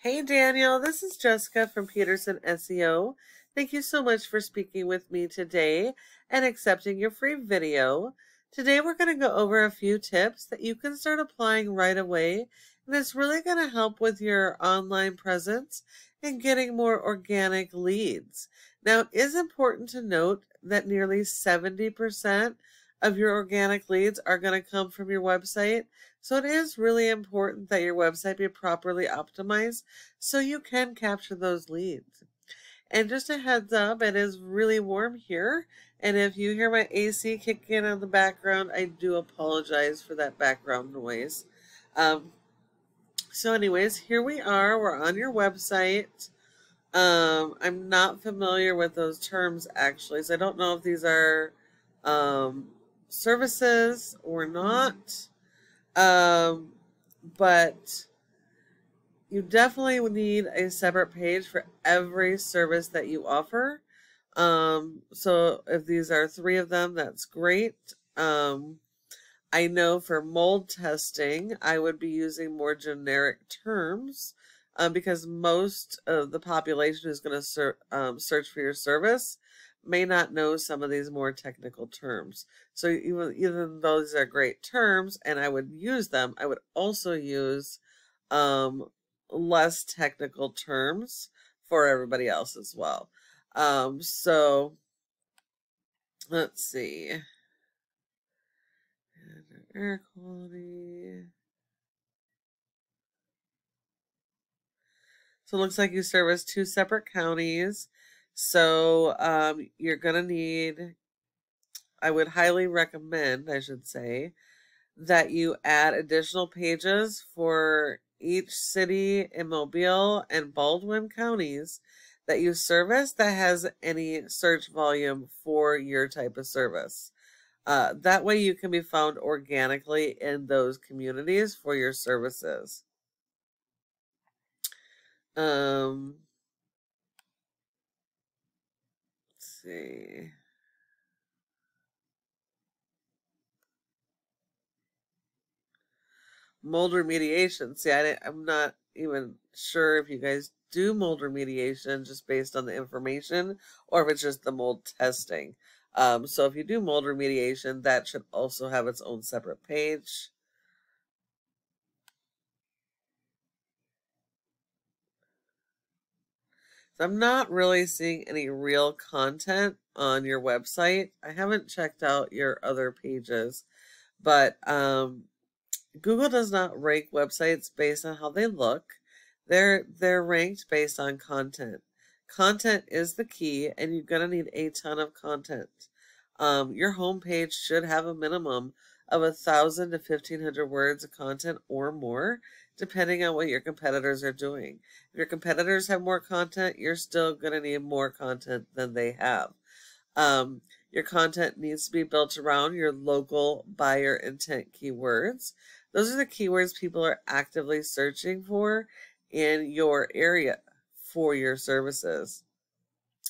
Hey Daniel, this is Jessica from Peterson SEO. Thank you so much for speaking with me today and accepting your free video. Today we're going to go over a few tips that you can start applying right away, and it's really going to help with your online presence and getting more organic leads. Now, it is important to note that nearly 70% of your organic leads are going to come from your website. So it is really important that your website be properly optimized so you can capture those leads. And just a heads up, it is really warm here. And if you hear my AC kicking in on the background, I do apologize for that background noise. So anyways, here we are. We're on your website. I'm not familiar with those terms actually, so I don't know if these are services or not. But you definitely would need a separate page for every service that you offer. So if these are 3 of them, that's great. I know for mold testing, I would be using more generic terms because most of the population who's going to search for your service may not know some of these more technical terms. So even though these are great terms and I would use them, I would also use less technical terms for everybody else as well. So let's see. Air quality. So it looks like you service 2 separate counties. So you're going to need, I would highly recommend, I should say, that you add additional pages for each city in Mobile and Baldwin counties that you service that has any search volume for your type of service. That way you can be found organically in those communities for your services. Let's see. Mold remediation. See, I'm not even sure if you guys do mold remediation just based on the information or if it's just the mold testing. So if you do mold remediation, that should also have its own separate page. So I'm not really seeing any real content on your website. I haven't checked out your other pages, but Google does not rank websites based on how they look. They're ranked based on content. Content is the key, and you're gonna need a ton of content. Your homepage should have a minimum of 1,000 to 1,500 words of content or more, depending on what your competitors are doing. If your competitors have more content, you're still gonna need more content than they have. Your content needs to be built around your local buyer intent keywords. Those are the keywords people are actively searching for in your area for your services.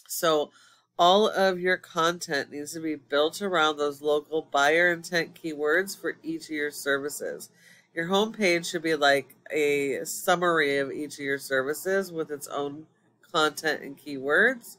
So all of your content needs to be built around those local buyer intent keywords for each of your services. Your homepage should be like a summary of each of your services with its own content and keywords.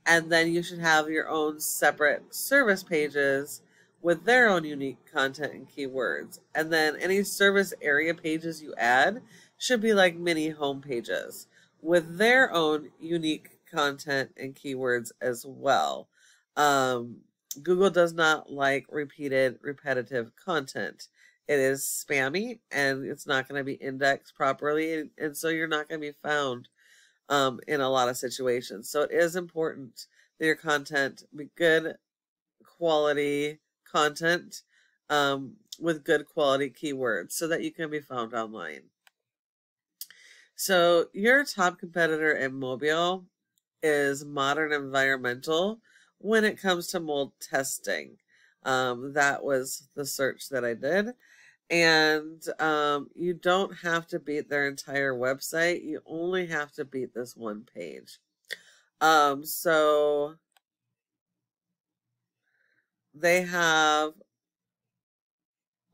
And then you should have your own separate service pages with their own unique content and keywords. And then any service area pages you add should be like mini home pages with their own unique content and keywords as well. Google does not like repetitive content. It is spammy and it's not going to be indexed properly, and so you're not going to be found in a lot of situations. So it is important that your content be good quality content with good quality keywords so that you can be found online. So your top competitor in mobile is Modern Environmental when it comes to mold testing. That was the search that I did. And you don't have to beat their entire website. You only have to beat this one page. So they have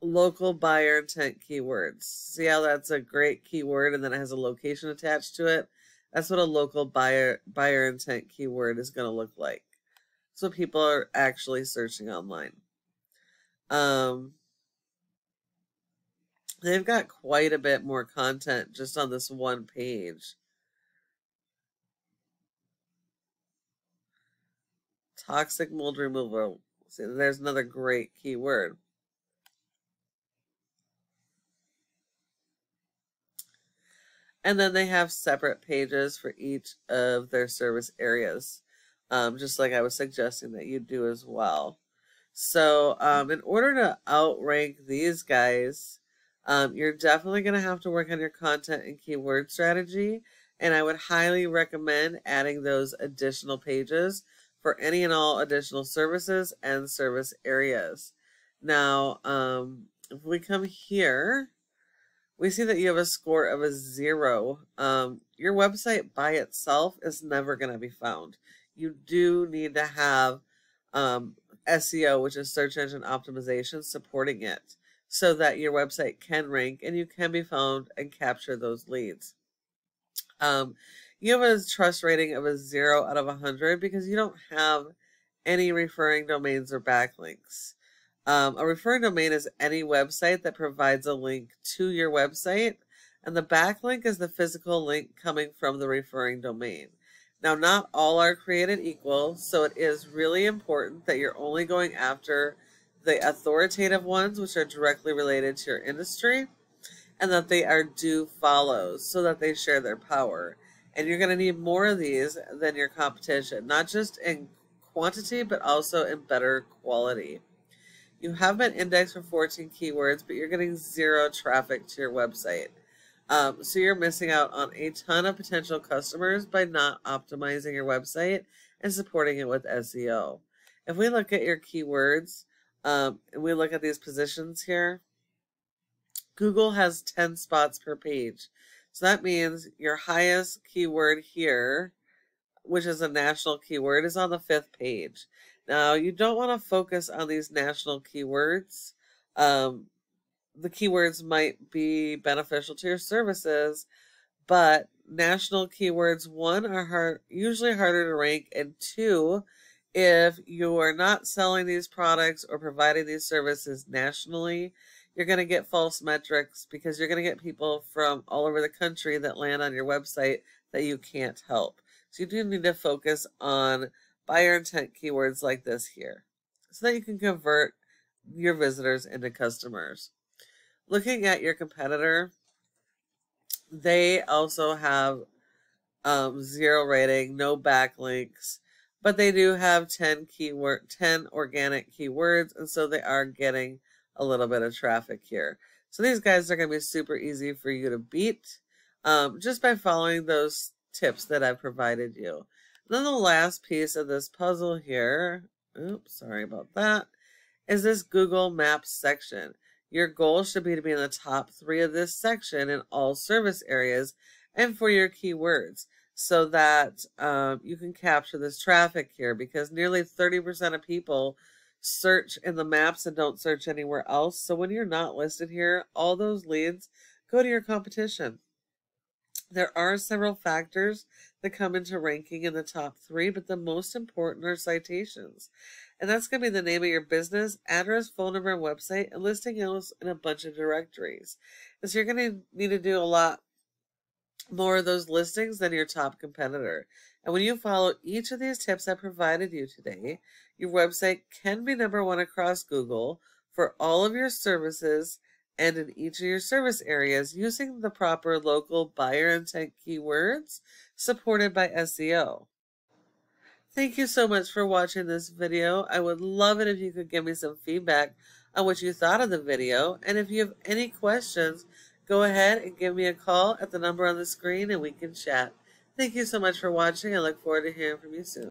local buyer intent keywords. See how that's a great keyword and then it has a location attached to it? That's what a local buyer intent keyword is going to look like. So people are actually searching online. They've got quite a bit more content just on this one page. Toxic mold removal. See, there's another great keyword. And then they have separate pages for each of their service areas, just like I was suggesting that you do as well. So in order to outrank these guys, you're definitely going to have to work on your content and keyword strategy. And I would highly recommend adding those additional pages for any and all additional services and service areas. Now, if we come here, we see that you have a score of a 0. Your website by itself is never going to be found. You do need to have SEO, which is search engine optimization, supporting it so that your website can rank and you can be found and capture those leads. You have a trust rating of a 0 out of 100 because you don't have any referring domains or backlinks. A referring domain is any website that provides a link to your website, and the backlink is the physical link coming from the referring domain. Now, not all are created equal, so it is really important that you're only going after the authoritative ones, which are directly related to your industry, and that they are do follows so that they share their power. And you're going to need more of these than your competition, not just in quantity, but also in better quality. You have been indexed for 14 keywords, but you're getting 0 traffic to your website. So you're missing out on a ton of potential customers by not optimizing your website and supporting it with SEO. If we look at your keywords, and we look at these positions here, Google has 10 spots per page. So that means your highest keyword here, which is a national keyword, is on the 5th page. Now, you don't want to focus on these national keywords. The keywords might be beneficial to your services, but national keywords, 1, are usually harder to rank, and 2, if you are not selling these products or providing these services nationally, you're going to get false metrics because you're going to get people from all over the country that land on your website that you can't help. So you do need to focus on buyer intent keywords like this here so that you can convert your visitors into customers. Looking at your competitor, they also have 0 rating, no backlinks, but they do have 10 organic keywords, and so they are getting a little bit of traffic here. So these guys are going to be super easy for you to beat just by following those tips that I've provided you. And then the last piece of this puzzle here, oops, sorry about that, is this Google Maps section. Your goal should be to be in the top 3 of this section in all service areas and for your keywords so that you can capture this traffic here, because nearly 30% of people search in the maps and don't search anywhere else. So when you're not listed here, all those leads go to your competition. There are several factors that come into ranking in the top 3, but the most important are citations. And that's going to be the name of your business, address, phone number, and website, and listing else in a bunch of directories. And so you're going to need to do a lot more of those listings than your top competitor. And when you follow each of these tips I provided you today, your website can be #1 across Google for all of your services and in each of your service areas using the proper local buyer intent keywords supported by SEO. Thank you so much for watching this video. I would love it if you could give me some feedback on what you thought of the video. And if you have any questions, go ahead and give me a call at the number on the screen and we can chat. Thank you so much for watching. I look forward to hearing from you soon.